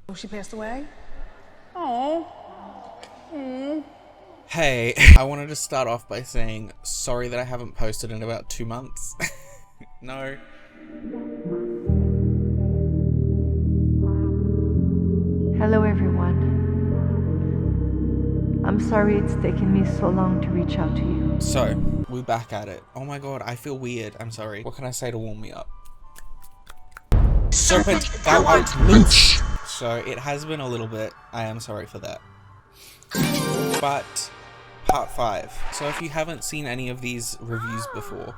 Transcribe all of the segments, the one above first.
Oh, she passed away? Oh. Hey, I wanted to start off by saying sorry that I haven't posted in about 2 months. No. Hello everyone. I'm sorry it's taken me so long to reach out to you. So, we're back at it. Oh my god, I feel weird. I'm sorry. What can I say to warm me up? Serpent, thou art loose! So, it has been a little bit. I am sorry for that. But, part 5. So, if you haven't seen any of these reviews before,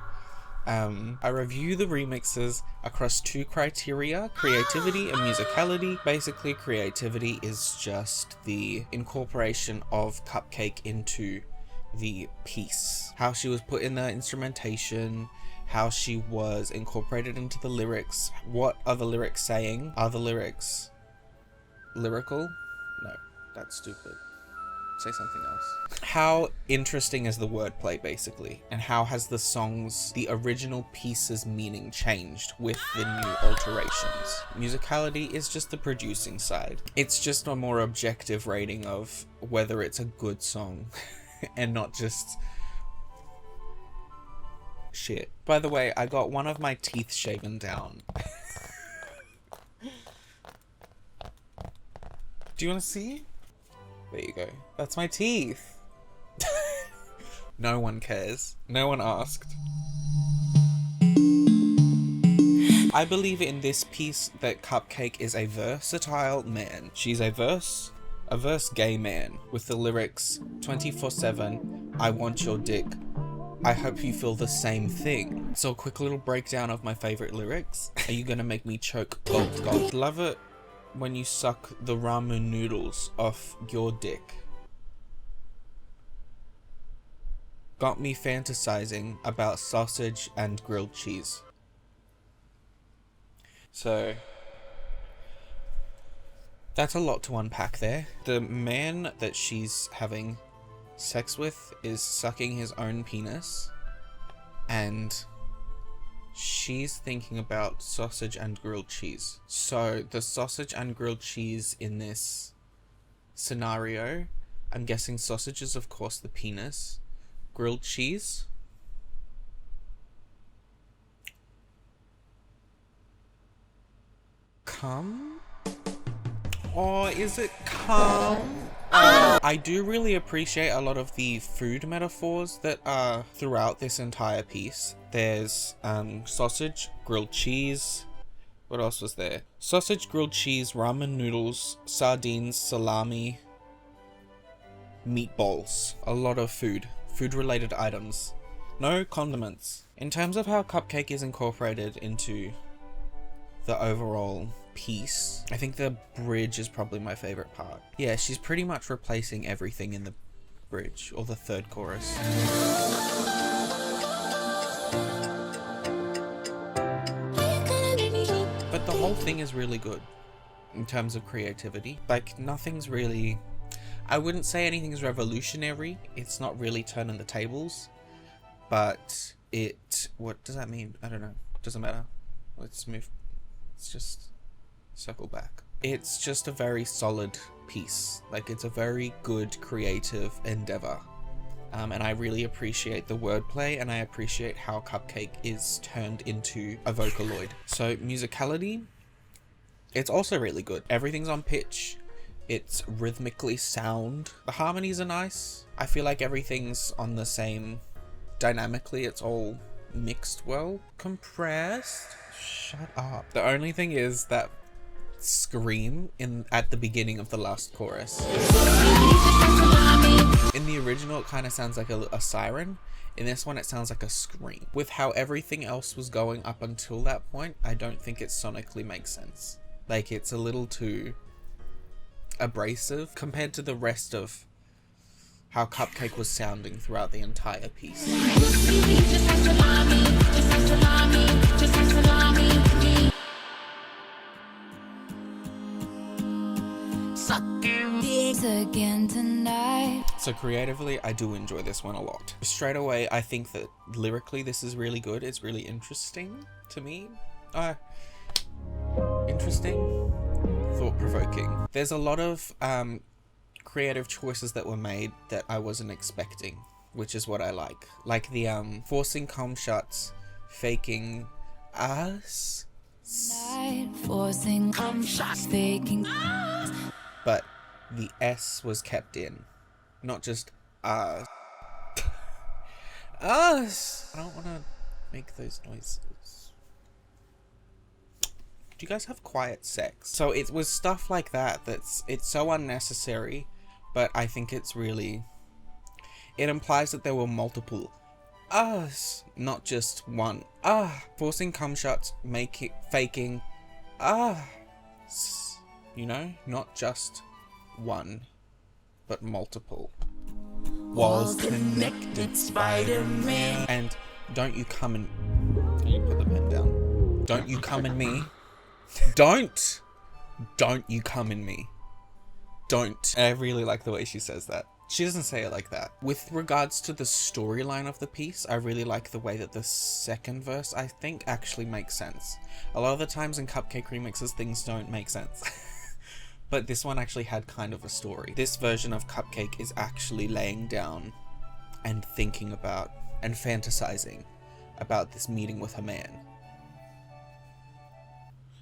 I review the remixes across 2 criteria, creativity and musicality. Basically, creativity is just the incorporation of Cupcakke into the piece. How she was put in the instrumentation, how she was incorporated into the lyrics. What are the lyrics saying? Are the lyrics lyrical? No, that's stupid. Say something else. How interesting is the wordplay, basically, and how has the original piece's meaning changed with the new alterations? Musicality is just the producing side. It's just a more objective rating of whether it's a good song and not just shit. By the way, I got one of my teeth shaven down. Do you want to see? There you go. That's my teeth. No one cares. No one asked. I believe in this piece that Cupcakke is a versatile man. She's a verse gay man with the lyrics 24/7, I want your dick. I hope you feel the same thing. So a quick little breakdown of my favorite lyrics. Are you gonna make me choke? Gold, gold. Love it when you suck the ramen noodles off your dick. Got me fantasizing about sausage and grilled cheese. So, that's a lot to unpack there. The man that she's having sex with is sucking his own penis, and she's thinking about sausage and grilled cheese. So the sausage and grilled cheese in this scenario, I'm guessing sausage is of course the penis, grilled cheese, cum? Or is it cum? I do really appreciate a lot of the food metaphors that are throughout this entire piece. There's sausage, grilled cheese. What else was there? Sausage, grilled cheese, ramen noodles, sardines, salami, meatballs. A lot of food related items. No condiments. In terms of how Cupcakke is incorporated into the overall piece, I think the bridge is probably my favorite part. Yeah, she's pretty much replacing everything in the bridge, or the third chorus. But the whole thing is really good in terms of creativity. Like, nothing's really, I wouldn't say anything's revolutionary. It's not really turning the tables, but what does that mean? I don't know. Doesn't matter. Let's move. Let's just circle back. It's just a very solid piece. Like, it's a very good creative endeavor. And I really appreciate the wordplay, and I appreciate how Cupcakke is turned into a Vocaloid. So musicality, it's also really good. Everything's on pitch. It's rhythmically sound. The harmonies are nice. I feel like everything's on the same, dynamically it's all mixed well. Compressed. Shut up. The only thing is that scream at the beginning of the last chorus. In the original, it kind of sounds like a siren. In this one, it sounds like a scream. With how everything else was going up until that point, I don't think it sonically makes sense. Like, it's a little too abrasive compared to the rest of how Cupcakke was sounding throughout the entire piece. Again tonight. So creatively, I do enjoy this one a lot. Straight away, I think that lyrically this is really good. It's really interesting to me. Interesting, thought-provoking. There's a lot of creative choices that were made that I wasn't expecting, which is what I like. Like the forcing cum shots, faking us, Forcing cum shots, faking. but the S was kept in, not just us. Us. I don't want to make those noises. Do you guys have quiet sex? So it was stuff like that it's so unnecessary, but I think it's really, it implies that there were multiple us, not just one. Forcing cum shots, faking you know, not just one, but multiple. Walls connected, Spider-Man. And don't you come in. Can you put the pen down? Don't you come in me. Don't you come in me. Don't. I really like the way she says that. She doesn't say it like that. With regards to the storyline of the piece, I really like the way that the second verse, I think, actually makes sense. A lot of the times in Cupcakke remixes, things don't make sense. But this one actually had kind of a story. This version of Cupcakke is actually laying down and thinking about and fantasizing about this meeting with her man.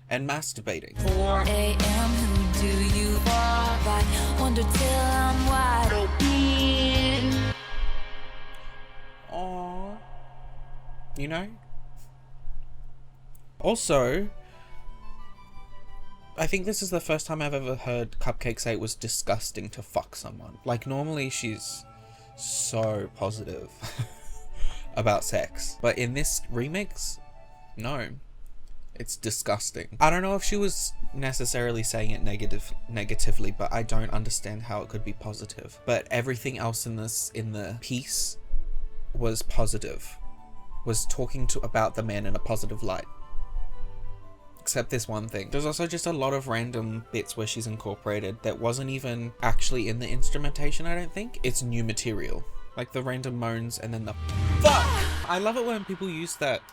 And masturbating. 4 a.m. Who do you love? I wonder till I'm wide open. Aww. You know? Also, I think this is the first time I've ever heard Cupcakke say it was disgusting to fuck someone. Like, normally she's so positive about sex. But in this remix, no. It's disgusting. I don't know if she was necessarily saying it negatively, but I don't understand how it could be positive. But everything else in the piece was positive. Was talking about the man in a positive light. Except this one thing. There's also just a lot of random bits where she's incorporated that wasn't even actually in the instrumentation, I don't think. It's new material. Like the random moans and then the fuck! I love it when people use that.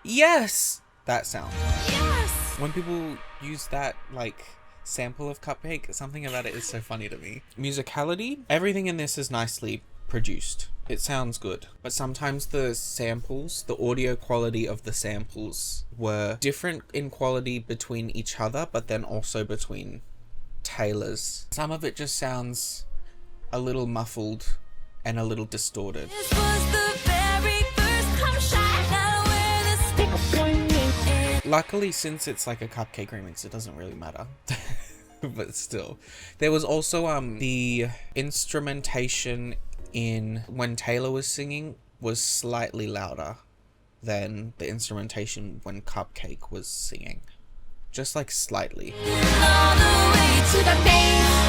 Yes! That sound. Yes! When people use that, like, sample of Cupcakke, something about it is so funny to me. Musicality, everything in this is nicely produced. It sounds good. But sometimes the samples, the audio quality of the samples were different in quality between each other, but then also between Taylor's. Some of it just sounds a little muffled and a little distorted. This was the very first cum shot. Now wear this. Luckily, since it's like a Cupcakke remix, it doesn't really matter. But still. There was also the instrumentation in when Taylor was singing was slightly louder than the instrumentation when Cupcakke was singing. Just like slightly. All the way to the base.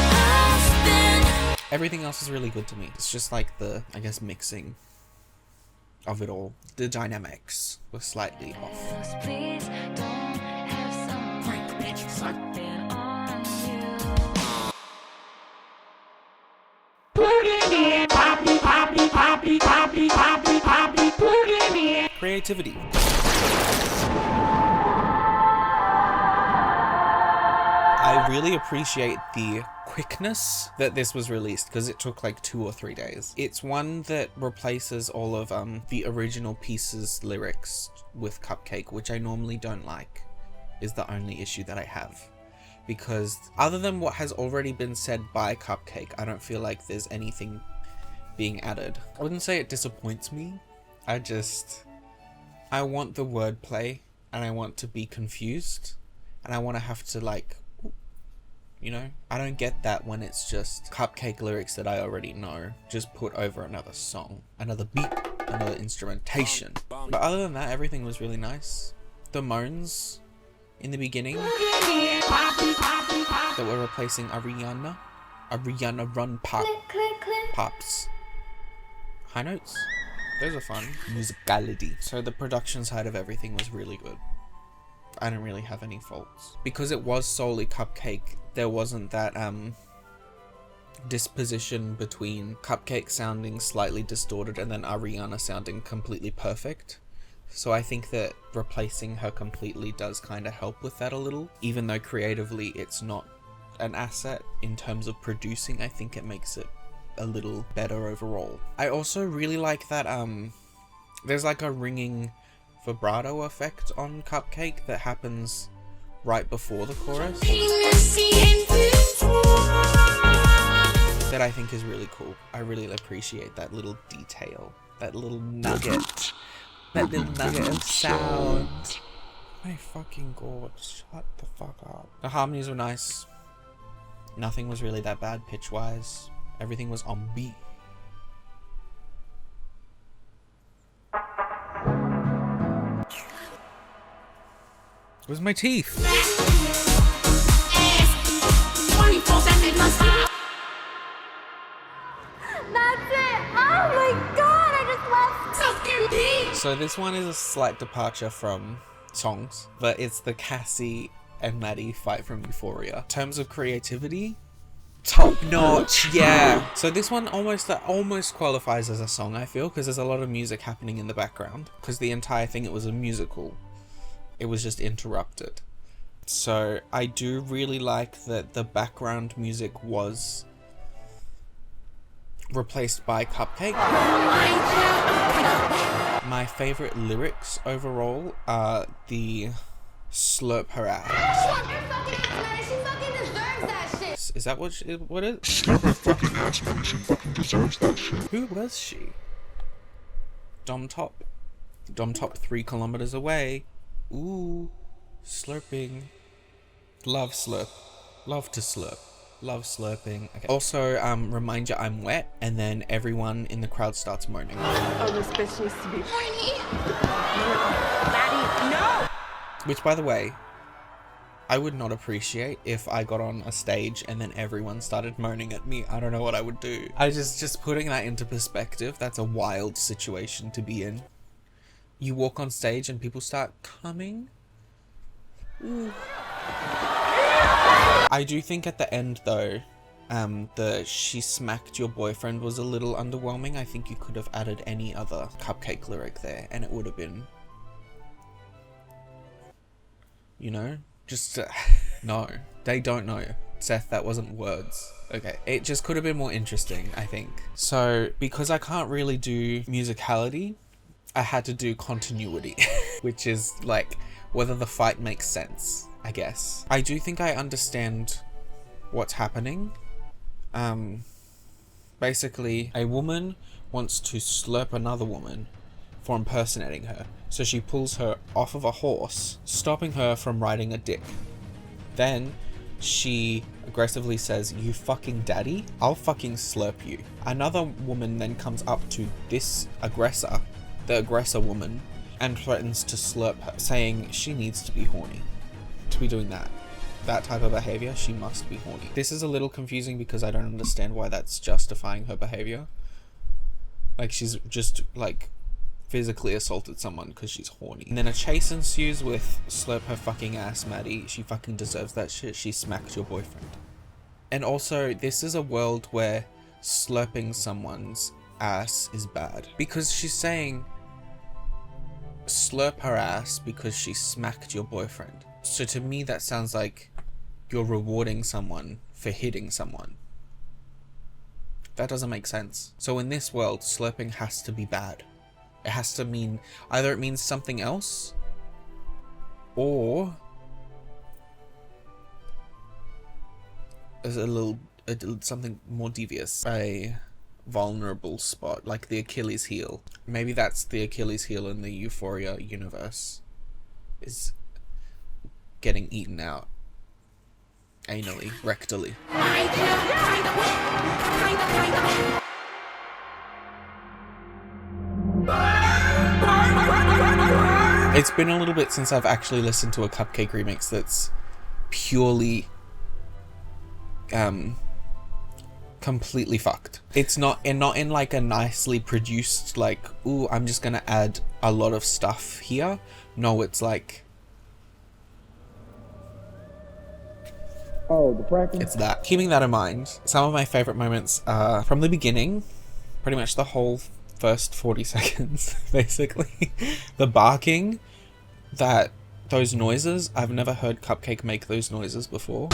Everything else is really good to me. It's just like the, I guess, mixing of it all. The dynamics were slightly off. Please don't have someone sucking on you. Creativity. I really appreciate the quickness that this was released because it took like 2 or 3 days. It's one that replaces all of the original piece's lyrics with Cupcakke, which I normally don't like, is the only issue that I have. Because other than what has already been said by Cupcakke, I don't feel like there's anything being added. I wouldn't say it disappoints me. I want the wordplay and I want to be confused and I want to have to like, you know, I don't get that when it's just Cupcakke lyrics that I already know, just put over another song, another beat, another instrumentation. But other than that, everything was really nice. The moans in the beginning that were replacing Ariana Run Pop, Pops. High notes. Those are fun. Musicality. So the production side of everything was really good. I don't really have any faults. Because it was solely Cupcakke, there wasn't that disposition between Cupcakke sounding slightly distorted and then Ariana sounding completely perfect. So I think that replacing her completely does kind of help with that a little, even though creatively it's not an asset in terms of producing. I think it makes it a little better overall. I also really like that there's like a ringing vibrato effect on Cupcakke that happens right before the chorus that I think is really cool. I really appreciate that little detail, that little nugget, of sound. My fucking god, shut the fuck up. The harmonies were nice. Nothing was really that bad pitch wise. Everything was on beat. Where's my teeth? So this one is a slight departure from songs, but it's the Cassie and Maddy fight from Euphoria. In terms of creativity, top notch, yeah. So this one almost qualifies as a song, I feel, because there's a lot of music happening in the background. Because the entire thing, it was a musical. It was just interrupted. So I do really like that the background music was replaced by Cupcakke. My favorite lyrics overall are the slurp her ass. Is that what it is? Slurp her fucking ass, man. She fucking deserves that shit. Who was she? Dom top 3 kilometers away. Ooh, slurping. Love slurp. Love to slurp. Love slurping. Okay. Also, remind you I'm wet, and then everyone in the crowd starts moaning. Oh, this bitch needs to be horny. Maddy, no! Which, by the way, I would not appreciate if I got on a stage and then everyone started moaning at me. I don't know what I would do. I just putting that into perspective, that's a wild situation to be in. You walk on stage and people start coming. Ooh. I do think at the end though, the she smacked your boyfriend was a little underwhelming. I think you could have added any other Cupcakke lyric there and it would have been, you know, just no, they don't know. Seth, that wasn't words. Okay, it just could have been more interesting, I think. So because I can't really do musicality, I had to do continuity, which is like whether the fight makes sense, I guess. I do think I understand what's happening. Basically, a woman wants to slurp another woman for impersonating her. So she pulls her off of a horse, stopping her from riding a dick. Then she aggressively says, "You fucking daddy, I'll fucking slurp you." Another woman then comes up to this aggressor, the aggressor woman, and threatens to slurp her, saying she needs to be horny to be doing that type of behavior. She must be horny. This is a little confusing because I don't understand why that's justifying her behavior. Like, she's just like physically assaulted someone because she's horny. And then a chase ensues with "Slurp her fucking ass, Maddy. She fucking deserves that shit. She smacked your boyfriend." And also, this is a world where slurping someone's ass is bad, because she's saying slurp her ass because she smacked your boyfriend. So to me that sounds like you're rewarding someone for hitting someone. That doesn't make sense. So in this world, slurping has to be bad. It has to mean, either it means something else, or there's something more devious. A vulnerable spot, like the Achilles heel. Maybe that's the Achilles heel in the Euphoria universe, is getting eaten out anally, rectally. It's been a little bit since I've actually listened to a Cupcakke remix that's purely completely fucked. It's not in like a nicely produced, like, ooh, I'm just gonna add a lot of stuff here. No, it's like, Oh, the bracket. it's that. Keeping that in mind, some of my favorite moments are from the beginning, pretty much the whole first 40 seconds, basically. The barking, those noises, I've never heard Cupcakke make those noises before.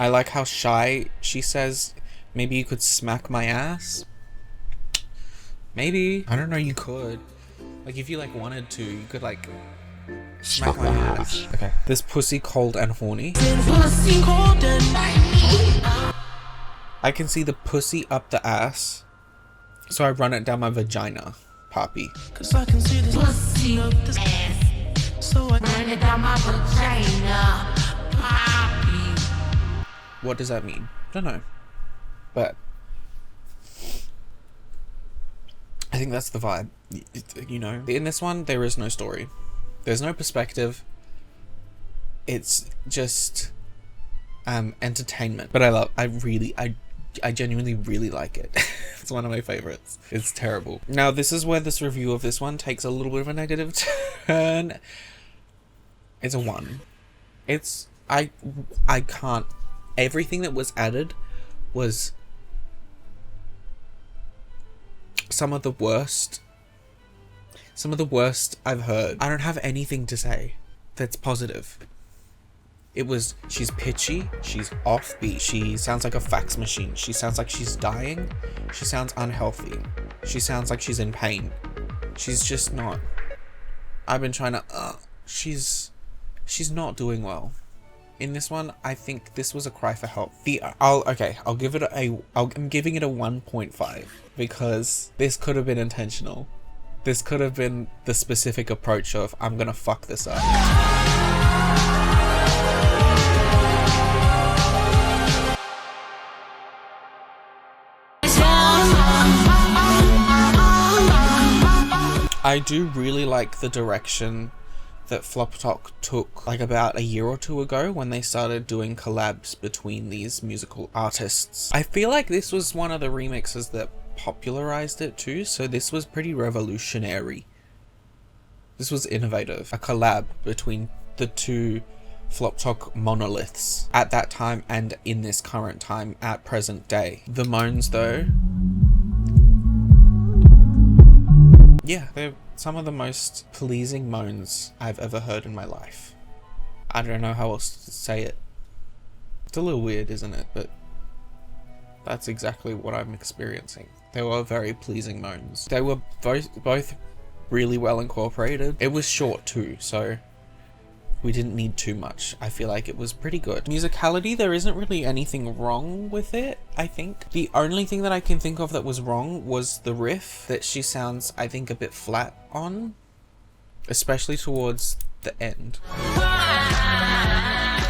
I like how shy she says, maybe you could smack my ass. Maybe. I don't know, you could. Like, if you like wanted to, you could like smack my ass. Okay. This pussy cold and horny. I can see the pussy up the ass, so I run it down my vagina, Poppy. Cause I can see this pussy up this ass, so I run it down my vagina, Poppy. What does that mean? Don't know. But I think that's the vibe. You know, in this one, there is no story. There's no perspective. It's just entertainment. But I genuinely really like it. It's one of my favorites. It's terrible. Now, this is where this review of this one takes a little bit of a negative turn. It's a 1. It's, I can't, everything that was added was some of the worst I've heard. I don't have anything to say that's positive. It was, she's pitchy, she's offbeat, she sounds like a fax machine, she sounds like she's dying, she sounds unhealthy, she sounds like she's in pain. She's just not. I've been trying to, she's not doing well. In this one, I think this was a cry for help. I'm giving it a 1.5 because this could have been intentional. This could have been the specific approach of, I'm gonna fuck this up. I do really like the direction that Floptropica took like about a year or 2 ago when they started doing collabs between these musical artists. I feel like this was one of the remixes that popularized it too, so this was pretty revolutionary. This was innovative. A collab between the two Floptropica monoliths at that time and in this current time at present day. The moans though, yeah, they're some of the most pleasing moans I've ever heard in my life. I don't know how else to say it. It's a little weird, isn't it? But that's exactly what I'm experiencing. They were very pleasing moans. They were both really well incorporated. It was short too, so we didn't need too much. I feel like it was pretty good. Musicality, there isn't really anything wrong with it, I think. The only thing that I can think of that was wrong was the riff that she sounds, I think, a bit flat on, especially towards the end.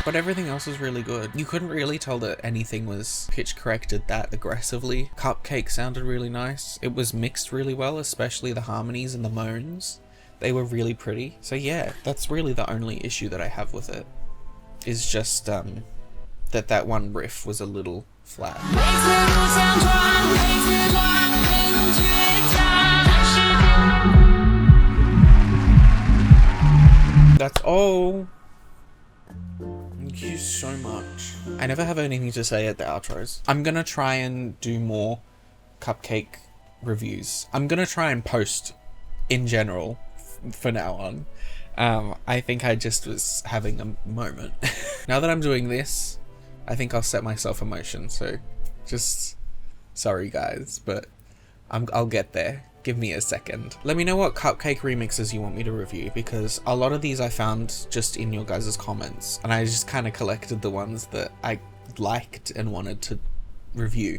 But everything else was really good. You couldn't really tell that anything was pitch corrected that aggressively. Cupcakke sounded really nice. It was mixed really well, especially the harmonies and the moans. They were really pretty. So yeah, that's really the only issue that I have with it. Is just that one riff was a little flat. That's all. Thank you so much. I never have anything to say at the outros. I'm gonna try and do more Cupcakke reviews. I'm gonna try and post in general for now on. I think I just was having a moment. Now that I'm doing this, I think I'll set myself a motion, so just sorry guys, but I'll get there. Give me a second. Let me know what Cupcakke remixes you want me to review, because a lot of these I found just in your guys' comments, and I just kind of collected the ones that I liked and wanted to review.